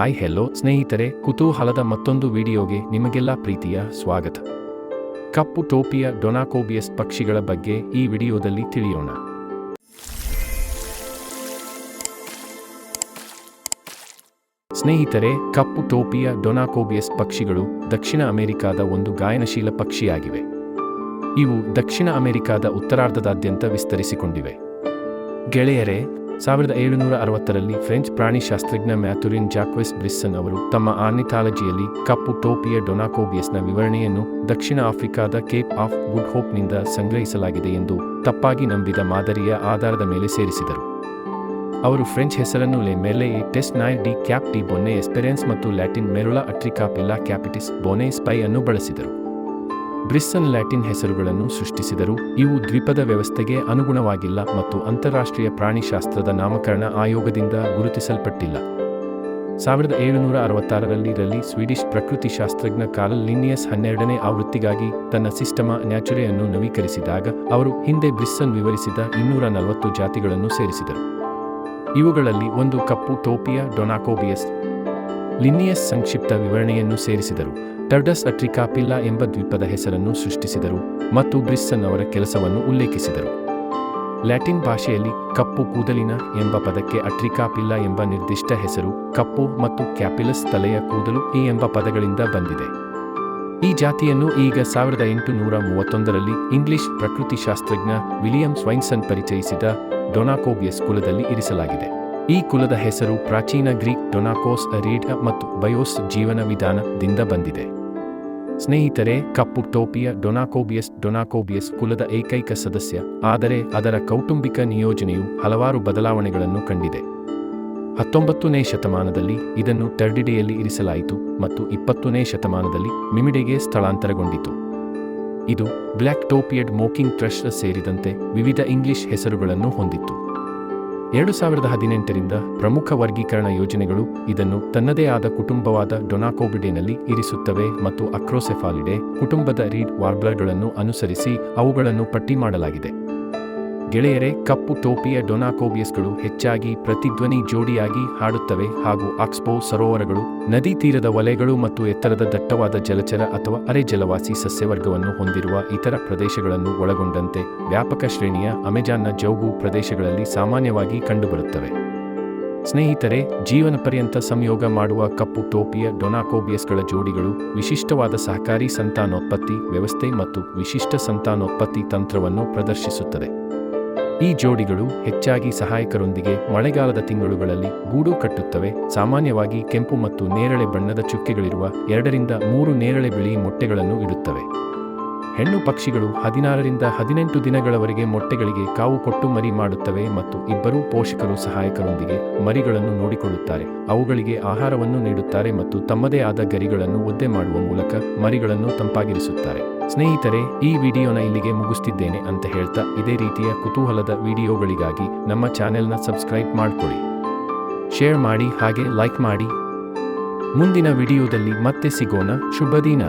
Hi hello ಸ್ನೇಹಿತರೆ, ಕುತೂಹಲದ ಮತ್ತೊಂದು ವಿಡಿಯೋಗೆ ನಿಮಗೆಲ್ಲ ಪ್ರೀತಿಯ ಸ್ವಾಗತ. ಕಪ್ಪು ಟೋಪಿಯ ಡೊನಾಕೋಬಿಯಸ್ ಪಕ್ಷಿಗಳ ಬಗ್ಗೆ ಈ ವಿಡಿಯೋದಲ್ಲಿ ತಿಳಿಯೋಣ. ಸ್ನೇಹಿತರೆ, ಕಪ್ಪು ಟೋಪಿಯ ಡೊನಾಕೋಬಿಯಸ್ ಪಕ್ಷಿಗಳು ದಕ್ಷಿಣ ಅಮೆರಿಕಾದ ಒಂದು ಗಾಯನಶೀಲ ಪಕ್ಷಿಯಾಗಿವೆ. ಇವು ದಕ್ಷಿಣ ಅಮೆರಿಕಾದ ಉತ್ತರಾರ್ಧದಾದ್ಯಂತ ವಿಸ್ತರಿಸಿಕೊಂಡಿವೆ. ಗೆಳೆಯರೇ, 1760ರಲ್ಲಿ ಫ್ರೆಂಚ್ ಪ್ರಾಣಿಶಾಸ್ತ್ರಜ್ಞ ಮ್ಯಾಥುರಿನ್ ಜಾಕ್ವೆಸ್ ಬ್ರಿಸ್ಸನ್ ಅವರು ತಮ್ಮ ಆರ್ನಿಥಾಲಜಿಯಲ್ಲಿ ಕಪ್ಪು ಟೋಪಿಯ ಡೊನಾಕೋಬಿಯಸ್ನ ವಿವರಣೆಯನ್ನು ದಕ್ಷಿಣ ಆಫ್ರಿಕಾದ ಕೇಪ್ ಆಫ್ ಗುಡ್ ಹೋಪ್ನಿಂದ ಸಂಗ್ರಹಿಸಲಾಗಿದೆ ಎಂದು ತಪ್ಪಾಗಿ ನಂಬಿದ ಮಾದರಿಯ ಆಧಾರದ ಮೇಲೆ ಸೇರಿಸಿದರು. ಅವರು ಫ್ರೆಂಚ್ ಹೆಸರನ್ನು le merle teste noir de cap de bonne esperance ಮತ್ತು ಲ್ಯಾಟಿನ್ ಮೆರುಲಾ ಅಟ್ರಿಕಾಪಿಲ್ಲಾ ಕ್ಯಾಪಿಟಿಸ್ ಬೋನೆ ಸ್ಪೈ ಅನ್ನು ಬಳಸಿದರು. ಬ್ರಿಸ್ಸನ್ ಲ್ಯಾಟಿನ್ ಹೆಸರುಗಳನ್ನು ಸೃಷ್ಟಿಸಿದರು. ಇವು ದ್ವೀಪದ ವ್ಯವಸ್ಥೆಗೆ ಅನುಗುಣವಾಗಿಲ್ಲ ಮತ್ತು ಅಂತಾರಾಷ್ಟ್ರೀಯ ಪ್ರಾಣಿಶಾಸ್ತ್ರದ ನಾಮಕರಣ ಆಯೋಗದಿಂದ ಗುರುತಿಸಲ್ಪಟ್ಟಿಲ್ಲ. 1766ರಲ್ಲಿ ಸ್ವೀಡಿಷ್ ಪ್ರಕೃತಿಶಾಸ್ತ್ರಜ್ಞ ಕಾರ್ಲ್ ಲಿನ್ನಿಯಸ್ 12ನೇ ಆವೃತ್ತಿಗಾಗಿ ತನ್ನ ಸಿಸ್ಟಮಾ ನ್ಯಾಚುರೆ ಅನ್ನು ನವೀಕರಿಸಿದಾಗ ಅವರು ಹಿಂದೆ ಬ್ರಿಸ್ಸನ್ ವಿವರಿಸಿದ 240 ಜಾತಿಗಳನ್ನು ಸೇರಿಸಿದರು. ಇವುಗಳಲ್ಲಿ ಒಂದು ಕಪ್ಪು ಟೋಪಿಯ ಡೊನಾಕೋಬಿಯಸ್. ಲಿನ್ನಿಯಸ್ ಸಂಕ್ಷಿಪ್ತ ವಿವರಣೆಯನ್ನು ಸೇರಿಸಿದರು, ಟರ್ಡಸ್ ಅಟ್ರಿಕಾಪಿಲ್ಲಾ ಎಂಬ ದ್ವೀಪದ ಹೆಸರನ್ನು ಸೃಷ್ಟಿಸಿದರು ಮತ್ತು ಬ್ರಿಸ್ಸನ್ ಅವರ ಕೆಲಸವನ್ನು ಉಲ್ಲೇಖಿಸಿದರು. ಲ್ಯಾಟಿನ್ ಭಾಷೆಯಲ್ಲಿ ಕಪ್ಪು ಕೂದಲಿನ ಎಂಬ ಪದಕ್ಕೆ ಅಟ್ರಿಕಾಪಿಲ್ಲಾ ಎಂಬ ನಿರ್ದಿಷ್ಟ ಹೆಸರು, ಕಪ್ಪು ಮತ್ತು ಕ್ಯಾಪಿಲಸ್ ತಲೆಯ ಕೂದಲು ಎಂಬ ಪದಗಳಿಂದ ಬಂದಿದೆ. ಈ ಜಾತಿಯನ್ನು ಈಗ 1831ರಲ್ಲಿ ಇಂಗ್ಲಿಷ್ ಪ್ರಕೃತಿಶಾಸ್ತ್ರಜ್ಞ ವಿಲಿಯಂ ಸ್ವೈನ್ಸನ್ ಪರಿಚಯಿಸಿದ ಡೊನಾಕೋಬಿಯಸ್ ಕುಲದಲ್ಲಿ ಇರಿಸಲಾಗಿದೆ. ಈ ಕುಲದ ಹೆಸರು ಪ್ರಾಚೀನ ಗ್ರೀಕ್ ಡೊನಾಕೋಸ್ ರೀಡ್ ಮತ್ತು ಬಯೋಸ್ ಜೀವನ ವಿಧಾನದಿಂದ ಬಂದಿದೆ. ಸ್ನೇಹಿತರೆ, ಕಪ್ಪು ಟೋಪಿಯ ಡೊನಾಕೋಬಿಯಸ್ ಕುಲದ ಏಕೈಕ ಸದಸ್ಯ, ಆದರೆ ಅದರ ಕೌಟುಂಬಿಕ ನಿಯೋಜನೆಯು ಹಲವಾರು ಬದಲಾವಣೆಗಳನ್ನು ಕಂಡಿದೆ. 19ನೇ ಶತಮಾನದಲ್ಲಿ ಇದನ್ನು ಟರ್ಡಿಡೆಯಲ್ಲಿ ಇರಿಸಲಾಯಿತು ಮತ್ತು 20ನೇ ಶತಮಾನದಲ್ಲಿ ಮಿಮಿಡೆಗೆ ಸ್ಥಳಾಂತರಗೊಂಡಿತು. ಇದು ಬ್ಲ್ಯಾಕ್ ಟೋಪಿಯಡ್ ಮೋಕಿಂಗ್ ಥ್ರಶ್ ಸೇರಿದಂತೆ ವಿವಿಧ ಇಂಗ್ಲಿಷ್ ಹೆಸರುಗಳನ್ನು ಹೊಂದಿತ್ತು. 2018ರಿಂದ ಪ್ರಮುಖ ವರ್ಗೀಕರಣ ಯೋಜನೆಗಳು ಇದನ್ನು ತನ್ನದೇ ಆದ ಕುಟುಂಬವಾದ ಡೊನಾಕೋಬಿಡೆನಲ್ಲಿ ಇರಿಸುತ್ತವೆ ಮತ್ತು ಅಕ್ರೋಸೆಫಾಲಿಡೆ ಕುಟುಂಬದ ರೀಡ್ ವಾರ್ಬ್ಲರ್ಗಳನ್ನು ಅನುಸರಿಸಿ ಅವುಗಳನ್ನು ಪಟ್ಟಿ ಮಾಡಲಾಗಿದೆ. ಗೆಳೆಯರೇ, ಕಪ್ಪು ಟೋಪಿಯ ಡೊನಾಕೋಬಿಯಸ್ಗಳು ಹೆಚ್ಚಾಗಿ ಪ್ರತಿಧ್ವನಿ ಜೋಡಿಯಾಗಿ ಹಾಡುತ್ತವೆ ಹಾಗೂ ಆಕ್ಸ್ಬೋ ಸರೋವರಗಳು, ನದಿ ತೀರದ ವಲಯಗಳು ಮತ್ತು ಎತ್ತರದ ದಟ್ಟವಾದ ಜಲಚರ ಅಥವಾ ಅರೆ ಜಲವಾಸಿ ಸಸ್ಯವರ್ಗವನ್ನು ಹೊಂದಿರುವ ಇತರ ಪ್ರದೇಶಗಳನ್ನು ಒಳಗೊಂಡಂತೆ ವ್ಯಾಪಕ ಶ್ರೇಣಿಯ ಅಮೆಜಾನ್ನ ಜೌಗು ಪ್ರದೇಶಗಳಲ್ಲಿ ಸಾಮಾನ್ಯವಾಗಿ ಕಂಡುಬರುತ್ತವೆ. ಸ್ನೇಹಿತರೆ, ಜೀವನ ಪರ್ಯಂತ ಸಂಯೋಗ ಮಾಡುವ ಕಪ್ಪು ಟೋಪಿಯ ಡೊನಾಕೋಬಿಯಸ್ಗಳ ಜೋಡಿಗಳು ವಿಶಿಷ್ಟವಾದ ಸಹಕಾರಿ ಸಂತಾನೋತ್ಪತ್ತಿ ವ್ಯವಸ್ಥೆ ಮತ್ತು ವಿಶಿಷ್ಟ ಸಂತಾನೋತ್ಪತ್ತಿ ತಂತ್ರವನ್ನು ಪ್ರದರ್ಶಿಸುತ್ತದೆ. ಈ ಜೋಡಿಗಳು ಹೆಚ್ಚಾಗಿ ಸಹಾಯಕರೊಂದಿಗೆ ಮಳೆಗಾಲದ ತಿಂಗಳುಗಳಲ್ಲಿ ಗೂಡು ಕಟ್ಟುತ್ತವೆ. ಸಾಮಾನ್ಯವಾಗಿ ಕೆಂಪು ಮತ್ತು ನೇರಳೆ ಬಣ್ಣದ ಚುಕ್ಕೆಗಳಿರುವ 2ರಿಂದ 3 ನೇರಳೆ ಬಿಳಿ ಮೊಟ್ಟೆಗಳನ್ನು ಇಡುತ್ತವೆ. ಹೆಣ್ಣು ಪಕ್ಷಿಗಳು 16ರಿಂದ 18 ದಿನಗಳವರೆಗೆ ಮೊಟ್ಟೆಗಳಿಗೆ ಕಾವು ಕೊಟ್ಟು ಮರಿ ಮಾಡುತ್ತವೆ ಮತ್ತು ಇಬ್ಬರೂ ಪೋಷಕರು ಸಹಾಯಕರೊಂದಿಗೆ ಮರಿಗಳನ್ನು ನೋಡಿಕೊಳ್ಳುತ್ತಾರೆ, ಅವುಗಳಿಗೆ ಆಹಾರವನ್ನು ನೀಡುತ್ತಾರೆ ಮತ್ತು ತಮ್ಮದೇ ಆದ ಗರಿಗಳನ್ನು ಒದ್ದೆ ಮಾಡುವ ಮೂಲಕ ಮರಿಗಳನ್ನು ತಂಪಾಗಿರಿಸುತ್ತಾರೆ. ಸ್ನೇಹಿತರೆ, ಈ ವಿಡಿಯೋನ ಇಲ್ಲಿಗೆ ಮುಗಿಸ್ತಿದ್ದೇನೆ ಅಂತ ಹೇಳ್ತಾ, ಇದೇ ರೀತಿಯ ಕುತೂಹಲದ ವಿಡಿಯೋಗಳಿಗಾಗಿ ನಮ್ಮ ಚಾನೆಲ್ನ ಸಬ್ಸ್ಕ್ರೈಬ್ ಮಾಡ್ಕೊಳ್ಳಿ, ಶೇರ್ ಮಾಡಿ ಹಾಗೆ ಲೈಕ್ ಮಾಡಿ. ಮುಂದಿನ ವಿಡಿಯೋದಲ್ಲಿ ಮತ್ತೆ ಸಿಗೋಣ. ಶುಭ ದಿನ.